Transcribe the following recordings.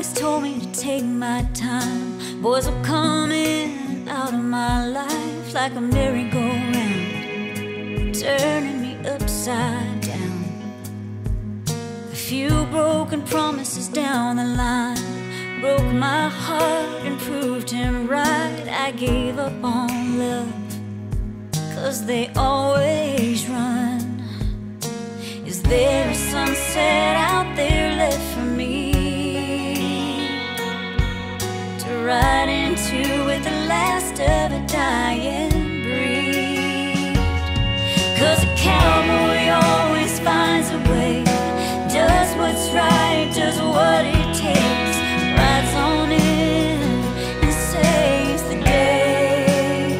always told me to take my time. Boys were coming out of my life like a merry-go-round, turning me upside down. A few broken promises down the line broke my heart and proved him right. I gave up on love, 'cause they always run. Is there a sunset out there left for me to ride into with the last of a dying breed? 'Cause a cowboy always finds a way, does what's right, does what it takes, rides on in and saves the day.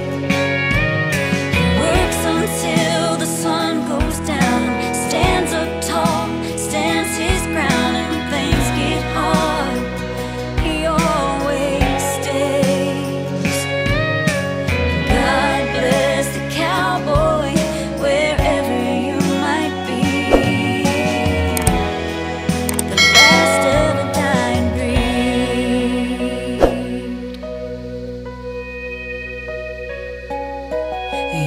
He works until the sun goes down, stands up tall, stands his ground, and when things get hard, he always stays. God bless the cowboy, wherever you might be, the last of a dying breed.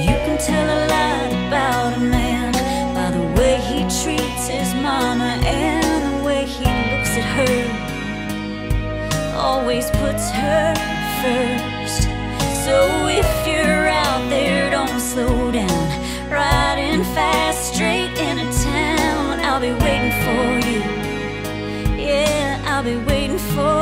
You can tell a lot about a man by the way he treats his mama and the way he looks at her, always puts her first. So if you're out there, don't slow down, riding fast straight into town. I'll be waiting for you, yeah, I'll be waiting for